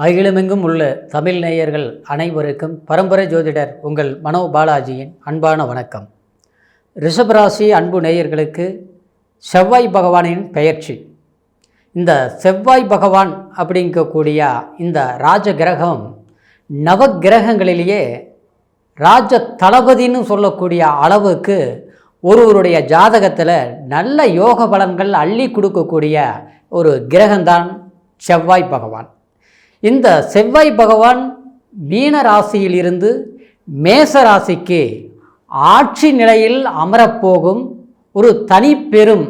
அகிலமெங்கும் உள்ள தமிழ் நேயர்கள் அனைவருக்கும் பரம்பரை ஜோதிடர் உங்கள் மனோ பாலாஜியின் அன்பான வணக்கம். ரிஷபராசி அன்பு நேயர்களுக்கு செவ்வாய் பகவானின் பெயர்ச்சி. இந்த செவ்வாய் பகவான் அப்படிங்கக்கூடிய இந்த ராஜ கிரகம் நவகிரகங்களிலேயே ராஜ தளபதின்னு சொல்லக்கூடிய அளவுக்கு ஒருவருடைய ஜாதகத்தில் நல்ல யோக பலன்கள் அள்ளி கொடுக்கக்கூடிய ஒரு கிரகம்தான் செவ்வாய் பகவான். இந்த செவ்வாய் பகவான் மீன ராசியிலிருந்து மேச ராசிக்கு ஆட்சி நிலையில் அமரப்போகும் ஒரு தனி பெரும்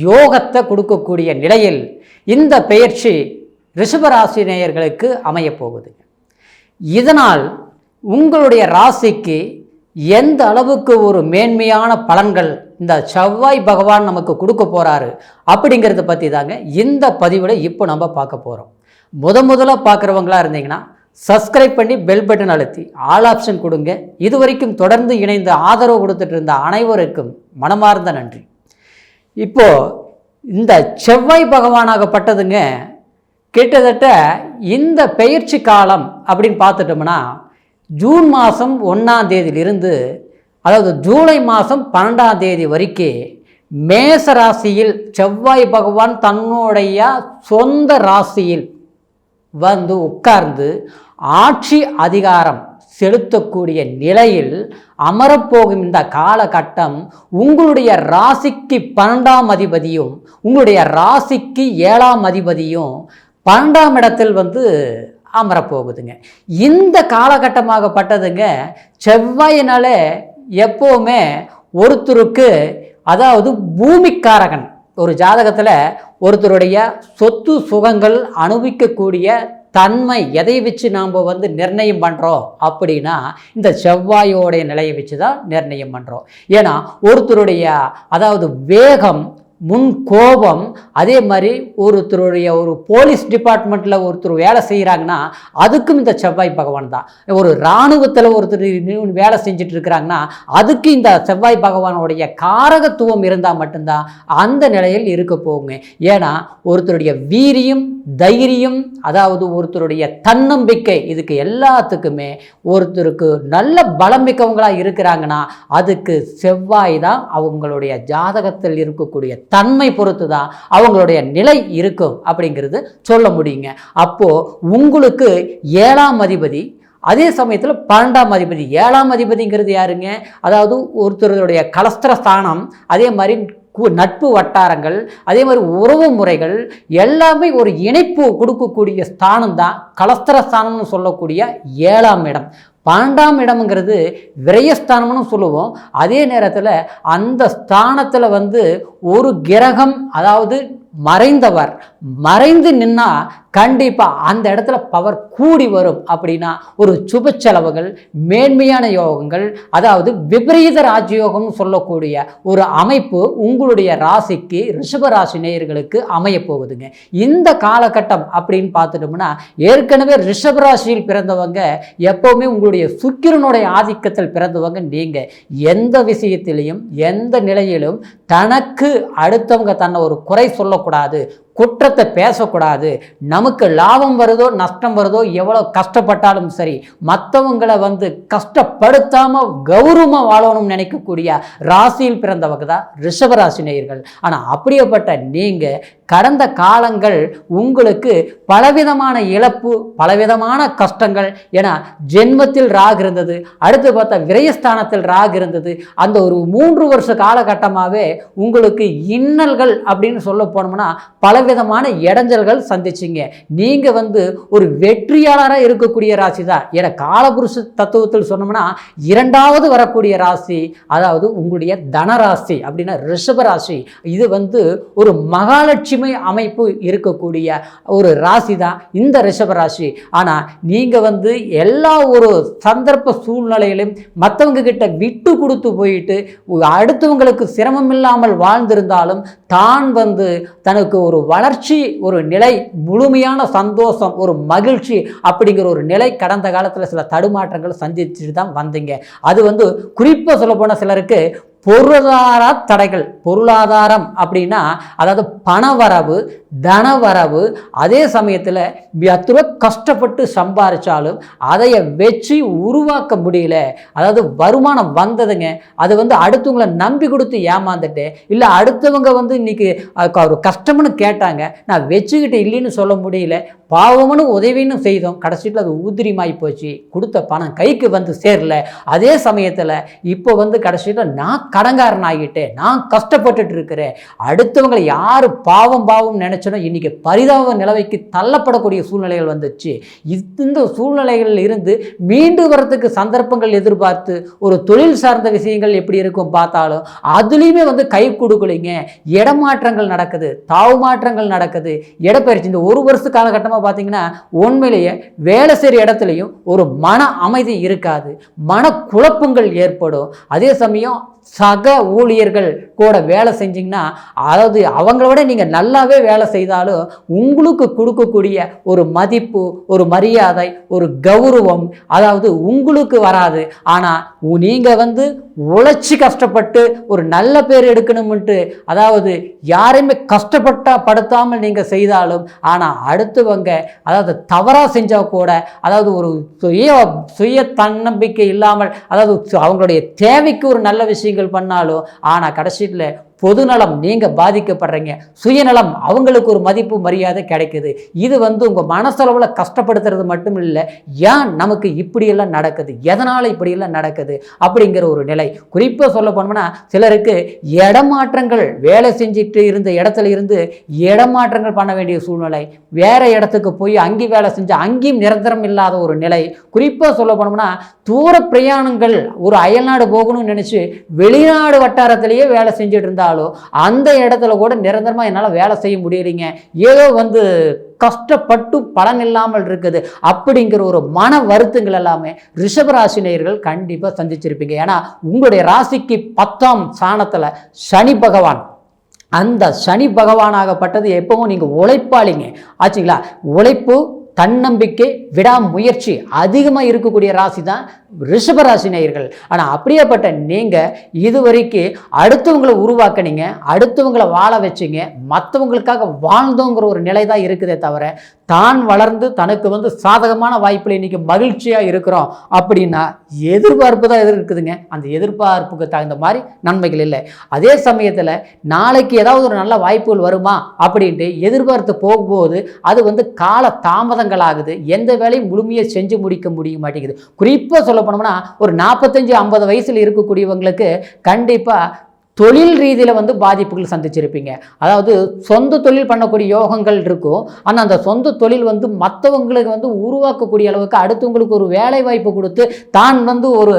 யோகத்தை கொடுக்கக்கூடிய நிலையில் இந்த பெயர்ச்சி ரிஷபராசி நேயர்களுக்கு அமையப்போகுது. இதனால் உங்களுடைய ராசிக்கு எந்த அளவுக்கு ஒரு மேன்மையான பலன்கள் இந்த செவ்வாய் பகவான் நமக்கு கொடுக்க போகிறாரு அப்படிங்கிறத பற்றி தாங்க இந்த பதிவில் இப்போ நம்ம பார்க்க போகிறோம். முதல்ல பார்க்குறவங்களா இருந்தீங்கன்னா சப்ஸ்கிரைப் பண்ணி பெல் பட்டன் அழுத்தி ஆல் ஆப்ஷன் கொடுங்க. இதுவரைக்கும் தொடர்ந்து இணைந்து ஆதரவு கொடுத்துட்டு இருந்த அனைவருக்கும் மனமார்ந்த நன்றி. இப்போது இந்த செவ்வாய் பகவானாகப்பட்டதுங்க கிட்டத்தட்ட இந்த பெயர்ச்சி காலம் அப்படின்னு பார்த்துட்டோம்னா ஜூன் மாதம் 1ஆம் தேதியிலிருந்து அதாவது ஜூலை மாதம் 12ஆம் தேதி வரைக்கும் மேச ராசியில் செவ்வாய் பகவான் தன்னுடைய சொந்த ராசியில் வந்து உட்கார்ந்து ஆட்சி அதிகாரம் செலுத்தக்கூடிய நிலையில் அமரப்போகும் இந்த காலகட்டம் உங்களுடைய ராசிக்கு 12ஆம் அதிபதியும் உங்களுடைய ராசிக்கு 7ஆம் அதிபதியும் 12ஆம் இடத்தில் வந்து அமரப்போகுதுங்க. இந்த காலகட்டமாகப்பட்டதுங்க செவ்வாயினால எப்போவுமே ஒருத்தருக்கு அதாவது பூமிக்காரகன் ஒரு ஜாதகத்தில் ஒருத்தருடைய சொத்து சுகங்கள் அனுபவிக்கக்கூடிய தன்மை எதை வச்சு நாம் வந்து நிர்ணயம் பண்ணுறோம் அப்படின்னா இந்த செவ்வாயோடைய நிலையை வச்சு தான் நிர்ணயம் பண்ணுறோம். ஏன்னா ஒருத்தருடைய அதாவது வேகம் முன் கோபம் அதே மாதிரி ஒருத்தருடைய ஒரு போலீஸ் டிபார்ட்மெண்ட்டில் ஒருத்தர் வேலை செய்கிறாங்கன்னா அதுக்கும் இந்த செவ்வாய் பகவான் தான். ஒரு இராணுவத்தில் ஒருத்தர் வேலை செஞ்சுட்டு இருக்கிறாங்கன்னா அதுக்கு இந்த செவ்வாய் பகவானுடைய காரகத்துவம் இருந்தால் மட்டும்தான் அந்த நிலையில் இருக்க போகுங்க. ஏன்னா ஒருத்தருடைய வீரியம் தைரியம் அதாவது ஒருத்தருடைய தன்னம்பிக்கை இதுக்கு எல்லாத்துக்குமே ஒருத்தருக்கு நல்ல பலம் மிக்கவங்களாக இருக்கிறாங்கன்னா அதுக்கு செவ்வாய் தான் அவங்களுடைய ஜாதகத்தில் இருக்கக்கூடிய தன்மை பொறுத்து தான் அவங்களுடைய நிலை இருக்கும் அப்படிங்கிறது சொல்ல முடியுங்க. அப்போது உங்களுக்கு 7ஆம் அதிபதி அதே சமயத்தில் 12ஆம் அதிபதி 7ஆம் அதிபதிங்கிறது யாருங்க? அதாவது ஒருத்தருடைய கலஸ்திர ஸ்தானம் அதே மாதிரி நட்பு வட்டாரங்கள் அதே மாதிரி உறவு முறைகள் எல்லாமே ஒரு இணைப்பு கொடுக்கக்கூடிய ஸ்தானம் தான் கலஸ்திர ஸ்தானம்னு சொல்லக்கூடிய 7ஆம் இடம். 12ஆம் இடம்ங்கிறது விரயஸ்தானம்னு சொல்லுவோம். அதே நேரத்தில் அந்த ஸ்தானத்தில் வந்து ஒரு கிரகம் அதாவது மறைந்தவர் மறைந்து நின்னா கண்டிப்பாக அந்த இடத்துல பவர் கூடி வரும். அப்படின்னா ஒரு சுப செலவுகள் மேன்மையான யோகங்கள் அதாவது விபரீத ராஜயோகம்னு சொல்லக்கூடிய ஒரு அமைப்பு உங்களுடைய ராசிக்கு ரிஷபராசி நேயர்களுக்கு அமைய போகுதுங்க. இந்த காலகட்டம் அப்படின்னு பார்த்துட்டோம்னா ஏற்கனவே ரிஷபராசியில் பிறந்தவங்க எப்போவுமே உங்களுடைய சுக்கிரனுடைய ஆதிக்கத்தில் பிறந்தவங்க நீங்கள் எந்த விஷயத்திலையும் எந்த நிலையிலும் தனக்கு அடுத்தவங்க தன்னை ஒரு குறை சொல்லக்கூடாது, குற்றத்தை பேசக்கூடாது. நமக்கு லாபம் வருதோ நஷ்டம் வருதோ எவ்வளோ கஷ்டப்பட்டாலும் சரி மற்றவங்களை வந்து கஷ்டப்படுத்தாமல் கௌரவமாக வாழணும்னு நினைக்கக்கூடிய ராசியில் பிறந்தவங்க தான் ரிஷபராசி நேயர்கள். ஆனால் அப்படியேப்பட்ட நீங்கள் கடந்த காலங்கள் உங்களுக்கு பலவிதமான இழப்பு பலவிதமான கஷ்டங்கள் ஏன்னா ஜென்மத்தில் ராகு இருந்தது, அடுத்து பார்த்தா விரயஸ்தானத்தில் ராகு இருந்தது. அந்த ஒரு 3 வருஷ காலகட்டமாகவே உங்களுக்கு இன்னல்கள் அப்படின்னு சொல்ல போனோம்னா பலவிதமான இடைஞ்சல்கள் சந்திச்சிங்க. நீங்கள் வந்து ஒரு வெற்றியாளராக இருக்கக்கூடிய ராசி தான். ஏன்னா காலபுருஷ தத்துவத்தில் சொன்னோம்னா 2வது வரக்கூடிய ராசி அதாவது உங்களுடைய தனராசி அப்படின்னா ரிஷபராசி. இது வந்து ஒரு மகாலட்சுமி அமைப்பு இருக்கக்கூடிய ஒரு ராசி தான் இந்த ரிஷபராசி. ஆனால் நீங்கள் வந்து எல்லா ஒரு சந்தர்ப்ப சூழ்நிலையிலும் மற்றவங்க கிட்ட விட்டு கொடுத்து போயிட்டு அடுத்தவங்களுக்கு சிரமம் இல்லாமல் வாழ்ந்திருந்தாலும் தான் வந்து தனக்கு ஒரு வளர்ச்சி ஒரு நிலை முழுமையான சந்தோஷம் ஒரு மகிழ்ச்சி அப்படிங்கிற ஒரு நிலை கடந்த காலத்தில் சில தடுமாற்றங்கள் சந்திச்சுட்டு தான் வந்தீங்க. அது வந்து குறிப்பாக சொல்ல போன சிலருக்கு பொருளாதார தடைகள், பொருளாதாரம் அப்படின்னா அதாவது பணவரவு தனவரவு. அதே சமயத்தில் 10 ரூபா கஷ்டப்பட்டு சம்பாதிச்சாலும் அதைய வச்சு உருவாக்க முடியல. அதாவது வருமானம் வந்ததுங்க, அது வந்து அடுத்தவங்களை நம்பி கொடுத்து ஏமாந்துட்டு, இல்லை அடுத்தவங்க வந்து இன்னைக்கு ஒரு கஷ்டம்னு கேட்டாங்க, நான் வச்சுக்கிட்டு இல்லைன்னு சொல்ல முடியல, பாவம்னு உதவின்னு செய்தோம், கடைசியில் அது ஊதிரிமாய் போச்சு, கொடுத்த பணம் கைக்கு வந்து சேரல. அதே சமயத்தில் இப்போ வந்து கடைசியில் நான் கடங்காரன் ஆகிட்டேன், நான் கஷ்டப்பட்டுட்டு இருக்கிறேன், அடுத்தவங்களை யார் பாவம் நினைச்சனோ இன்னைக்கு பரிதாப நிலைமைக்கு தள்ளப்படக்கூடிய சூழ்நிலைகள் வந்துச்சு. இந்த சூழ்நிலைகளில் இருந்து மீண்டு வரத்துக்கு சந்தர்ப்பங்கள் எதிர்பார்த்து ஒரு தொழில் சார்ந்த விஷயங்கள் எப்படி இருக்கும் பார்த்தாலும் அதுலேயுமே வந்து கை கொடுக்கலைங்க. இடமாற்றங்கள் நடக்குது, தாவு மாற்றங்கள் நடக்குது, இடப்பெயர்ச்சி. இந்த ஒரு வருஷ காலகட்டமாக பார்த்தீங்கன்னா உண்மையிலேயே வேலை செய்கிற இடத்துலையும் ஒரு மன அமைதி இருக்காது, மன குழப்பங்கள் ஏற்படும். அதே சமயம் சக ஊழியர்கள் கூட வேலை செஞ்சிங்கன்னா, அதாவது அவங்கள விட நீங்கள் நல்லாவே வேலை செய்தாலும் உங்களுக்கு கொடுக்கக்கூடிய ஒரு மதிப்பு, ஒரு மரியாதை, ஒரு கௌரவம் அதாவது உங்களுக்கு வராது. ஆனால் நீங்கள் வந்து உழைச்சி கஷ்டப்பட்டு ஒரு நல்ல பேர் எடுக்கணும்ன்ட்டு, அதாவது யாரையுமே படுத்தாமல் நீங்கள் செய்தாலும், ஆனால் அடுத்தவங்க அதாவது தவறாக செஞ்சால் கூட, அதாவது ஒரு சுய தன்னம்பிக்கை இல்லாமல், அதாவது அவங்களுடைய தேவைக்கு ஒரு நல்ல விஷயங்கள் பண்ணாலும், ஆனால் கடைசியில் பொதுநலம் நீங்கள் பாதிக்கப்படுறீங்க, சுயநலம் அவங்களுக்கு ஒரு மதிப்பு மரியாதை கிடைக்குது. இது வந்து உங்கள் மனசளவில் கஷ்டப்படுத்துறது மட்டும் இல்லை, ஏன் நமக்கு இப்படியெல்லாம் நடக்குது, எதனால் இப்படியெல்லாம் நடக்குது அப்படிங்கிற ஒரு நிலை. குறிப்பாக சொல்ல போனோம்னா சிலருக்கு இடமாற்றங்கள், வேலை செஞ்சுட்டு இருந்த இடத்துல இருந்து இடமாற்றங்கள் பண்ண வேண்டிய சூழ்நிலை, வேற இடத்துக்கு போய் அங்கே வேலை செஞ்சு அங்கேயும் நிரந்தரம் இல்லாத ஒரு நிலை. குறிப்பாக சொல்ல போனோம்னா தூர பிரயாணங்கள், ஒரு அயல்நாடு போகணும்னு நினச்சி வெளிநாடு வட்டாரத்திலேயே வேலை செஞ்சுட்டு இருந்தாலும் அந்த இடத்துல கூட நிரந்தரமாக என்னால் வேலை செய்ய முடியலைங்க, ஏதோ வந்து கஷ்டப்பட்டு பலன் இல்லாமல் இருக்குது அப்படிங்கிற ஒரு மன வருத்தங்கள் எல்லாமே ரிஷபராசி நேயர்கள் கண்டிப்பாக சந்திச்சிருப்பீங்க. ஏன்னா உங்களுடைய ராசிக்கு 10ஆம் ஸ்தானத்தில் சனி பகவான், அந்த சனி பகவானாகப்பட்டது எப்பவும் நீங்கள் உழைப்பாளிங்க ஆச்சுங்களா. உழைப்பு, தன்னம்பிக்கை, விடாமுயற்சி அதிகமாக இருக்கக்கூடிய ராசி தான் ரிஷபராசி நேயர்கள். ஆனால் அப்படியேப்பட்ட நீங்கள் இதுவரைக்கும் அடுத்தவங்களை உருவாக்கினீங்க, அடுத்தவங்களை வாழ வச்சிங்க, மற்றவங்களுக்காக வாழ்ந்தோங்கிற ஒரு நிலை தான் இருக்குதே தவிர, தான் வளர்ந்து தனக்கு வந்து சாதகமான வாய்ப்பில் இன்றைக்கி மகிழ்ச்சியாக இருக்கிறோம் அப்படின்னா எதிர்பார்ப்பு தான் இருக்குதுங்க. அந்த எதிர்பார்ப்புக்கு தகுந்த மாதிரி நன்மைகள் இல்லை. அதே சமயத்தில் நாளைக்கு ஏதாவது ஒரு நல்ல வாய்ப்புகள் வருமா அப்படின்ட்டு எதிர்பார்த்து போகும்போது அது வந்து கால தாமதங்கள் ஆகுது, எந்த வேலையும் முழுமையாக செஞ்சு முடிக்க முடிய மாட்டேங்குது. குறிப்பாக சொல்ல போனோம்னா ஒரு 45-50 வயசில் இருக்கக்கூடியவங்களுக்கு கண்டிப்பாக தொழில் ரீதியில் வந்து பாதிப்புகள் சந்திச்சிருப்பீங்க. அதாவது சொந்த தொழில் பண்ணக்கூடிய யோகங்கள் இருக்கும், ஆனால் அந்த சொந்த தொழில் வந்து மற்றவங்களுக்கு வந்து உருவாக்கக்கூடிய அளவுக்கு அடுத்தவங்களுக்கு ஒரு வேலை வாய்ப்பு கொடுத்து தான் வந்து ஒரு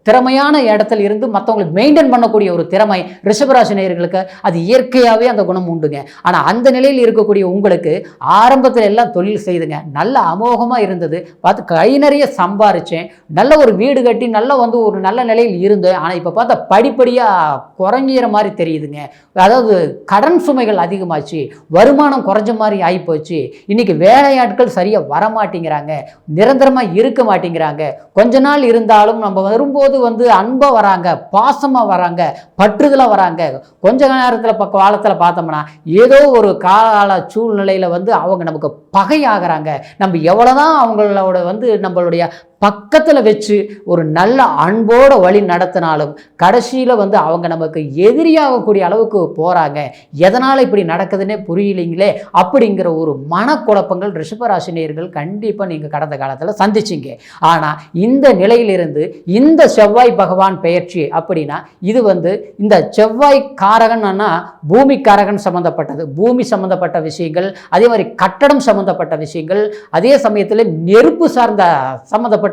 திறமையான இடத்துல இருந்து மற்றவங்களுக்கு மெயின்டைன் பண்ணக்கூடிய ஒரு திறமை ரிஷபராசி நேயர்களுக்கு அது இயற்கையாகவே அந்த குணம் உண்டுங்க. ஆனால் அந்த நிலையில் இருக்கக்கூடிய உங்களுக்கு ஆரம்பத்தில் எல்லாம் தொழில் செய்துங்க, நல்ல அமோகமாக இருந்தது, பார்த்து கை நிறைய சம்பாரித்தேன், நல்ல ஒரு வீடு கட்டி நல்ல வந்து ஒரு நல்ல நிலையில் இருந்தேன். ஆனால் இப்போ பார்த்தா படிப்படியாக குறைஞ்சிற மாதிரி தெரியுதுங்க. அதாவது கடன் சுமைகள் அதிகமாச்சு, வருமானம் குறைஞ்ச மாதிரி ஆகிப்போச்சு, இன்றைக்கி வேலையாட்கள் சரியாக வரமாட்டேங்கிறாங்க, நிரந்தரமாக இருக்க மாட்டேங்கிறாங்க, கொஞ்ச நாள் இருந்தாலும் நம்ம வரும்போது வந்து அன்பா வராங்க, பாசமா வராங்க, பற்றுதலா வராங்க. கொஞ்ச நேரத்தில் காலத்தில் பார்த்தோம்னா ஏதோ ஒரு கால சூழ்நிலையில வந்து அவங்க நமக்கு பகையாகிறாங்க. நம்ம எவ்வளவுதான் அவங்களோட வந்து நம்மளுடைய பக்கத்தில் வச்சு ஒரு நல்ல அன்போட வழி நடத்தினாலும் கடைசியில் வந்து அவங்க நமக்கு எதிரியாகக்கூடிய அளவுக்கு போகிறாங்க. எதனால் இப்படி நடக்குதுன்னே புரியலைங்களே அப்படிங்கிற ஒரு மனக்குழப்பங்கள் ரிஷபராசி நேயர்கள் கண்டிப்பாக நீங்கள் கடந்த காலத்தில் சந்திச்சிங்க. ஆனால் இந்த நிலையிலிருந்து இந்த செவ்வாய் பகவான் பெயர்ச்சி அப்படின்னா இது வந்து இந்த செவ்வாய் காரகன்னா பூமி காரகன் சம்மந்தப்பட்டது, பூமி சம்மந்தப்பட்ட விஷயங்கள், அதே மாதிரி கட்டடம் சம்மந்தப்பட்ட விஷயங்கள், அதே சமயத்தில் நெருப்பு சார்ந்த சம்மந்தப்பட்ட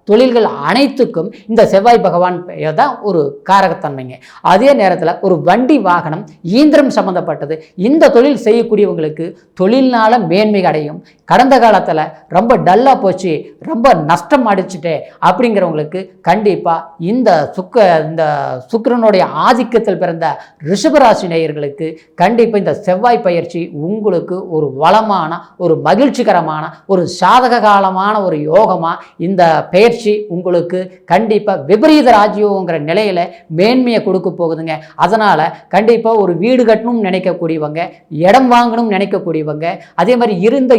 தொழில்கள் அனைத்துக்கும் இந்த செவ்வாய் பகவான் தான் ஒரு காரகத்தன்மைங்க. அதே நேரத்தில் ஒரு வண்டி வாகனம் இயந்திரம் சம்மந்தப்பட்டது இந்த தொழில் செய்யக்கூடியவங்களுக்கு தொழில்னால மேன்மை அடையும். கடந்த காலத்தில் ரொம்ப டல்லாக போச்சு, ரொம்ப நஷ்டம் அடிச்சுட்டே அப்படிங்கிறவங்களுக்கு கண்டிப்பாக இந்த சுக்கிரனுடைய ஆதிக்கத்தில் பிறந்த ரிஷபராசி நேயர்களுக்கு கண்டிப்பாக இந்த செவ்வாய் பயிற்சி உங்களுக்கு ஒரு வளமான, ஒரு மகிழ்ச்சிகரமான, ஒரு சாதக காலமான ஒரு யோகமாக இந்த பெயர்ச்சி பெயர்ச்சி உங்களுக்கு கண்டிப்பாக விபரீத ராஜயோகங்கிற நிலையில் மேன்மையை கொடுக்க போகுதுங்க. அதனால் கண்டிப்பாக ஒரு வீடு கட்டணும்னு நினைக்கக்கூடியவங்க, இடம் வாங்கணும்னு நினைக்கக்கூடியவங்க, அதே மாதிரி இருந்த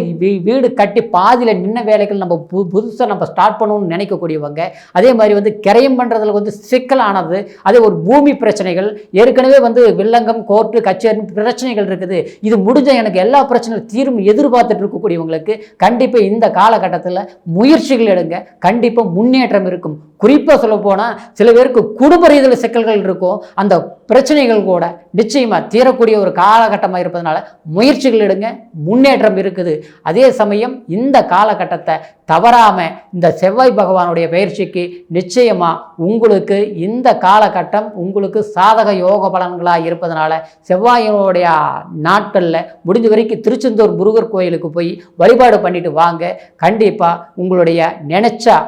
வீடு கட்டி பாதியில் நின்ன வேலைகள் நம்ம புதுசாக நம்ம ஸ்டார்ட் பண்ணணும்னு நினைக்கக்கூடியவங்க, அதே மாதிரி வந்து கிரயம் பண்ணுறதுல வந்து சிக்கலானது, அதே ஒரு பூமி பிரச்சனைகள், ஏற்கனவே வந்து வில்லங்கம், கோர்ட்டு, கச்சேரி பிரச்சனைகள் இருக்குது, இது முடிஞ்ச எனக்கு எல்லா பிரச்சனையும் தீர்வு எதிர்பார்த்துட்டு இருக்கக்கூடியவங்களுக்கு கண்டிப்பாக இந்த காலகட்டத்தில் முயற்சிகள் எடுங்க. கண்டிப்பாக முன்னேற்றம் இருக்கும். குறிப்பாக சொல்ல போனால் சில பேருக்கு குடும்ப ரீதியில் சிக்கல்கள் இருக்கும். அந்த பிரச்சனைகள் கூட நிச்சயமாக தீரக்கூடிய ஒரு காலகட்டமாக இருப்பதனால முயற்சிகள் எடுங்க, முன்னேற்றம் இருக்குது. அதே சமயம் இந்த காலகட்டத்தை தவறாமல் இந்த செவ்வாய் பகவானுடைய பயிற்சிக்கு நிச்சயமாக உங்களுக்கு இந்த காலகட்டம் உங்களுக்கு சாதக யோக பலன்களாக இருப்பதனால செவ்வாயினுடைய நாட்களில் முடிஞ்ச வரைக்கும் திருச்செந்தூர் முருகர் கோயிலுக்கு போய் வழிபாடு பண்ணிட்டு வாங்க. கண்டிப்பாக உங்களுடைய நினைச்ச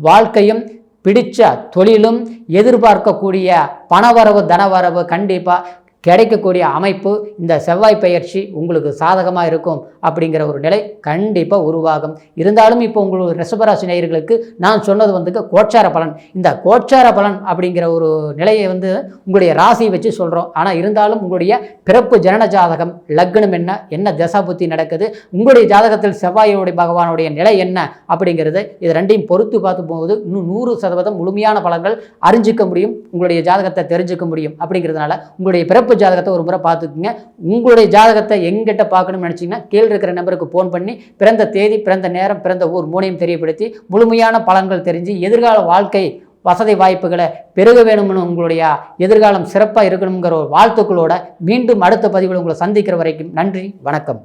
வாழ்க்கையும் பிடிச்ச தொழிலும் எதிர்பார்க்கக்கூடிய பணவரவு தனவரவு கண்டிப்பாக கிடைக்கக்கூடிய அமைப்பு இந்த செவ்வாய் பயிற்சி உங்களுக்கு சாதகமாக இருக்கும் அப்படிங்கிற ஒரு நிலை கண்டிப்பாக உருவாகும். இருந்தாலும் இப்போ உங்களுக்கு ரிஷபராசி நேயர்களுக்கு நான் சொன்னது வந்து கோச்சார பலன். இந்த கோச்சார பலன் அப்படிங்கிற ஒரு நிலையை வந்து உங்களுடைய ராசியை வச்சு சொல்கிறோம். ஆனால் இருந்தாலும் உங்களுடைய பிறப்பு ஜனன ஜாதகம், லக்னம் என்ன தசா புத்தி நடக்குது, உங்களுடைய ஜாதகத்தில் செவ்வாயுடைய பகவானுடைய நிலை என்ன அப்படிங்கிறது, இது ரெண்டையும் பொறுத்து பார்த்து போகும்போது இன்னும் 100% முழுமையான பலன்கள் அறிஞ்சிக்க முடியும், உங்களுடைய ஜாதகத்தை தெரிஞ்சுக்க முடியும். அப்படிங்கிறதுனால உங்களுடைய பிறப்பு ஜாதகத்தை ஒரு முறை பார்த்துக்குங்க. உங்களுடைய ஜாதகத்தை எங்கிட்ட பார்க்கணும்னு நினச்சிங்கன்னா கீழே இருக்கிற நம்பருக்கு ஃபோன் பண்ணி பிறந்த தேதி, பிறந்த நேரம், பிறந்த ஊர் மூணையும் தெரியப்படுத்தி முழுமையான பலன்கள் தெரிஞ்சு எதிர்கால வாழ்க்கை வசதி வாய்ப்புகளை பெருக வேணும்னு, உங்களுடைய எதிர்காலம் சிறப்பாக இருக்கணுங்கிற ஒரு வாழ்த்துக்களோட மீண்டும் அடுத்த பதிவில் உங்களை சந்திக்கிற வரைக்கும் நன்றி, வணக்கம்.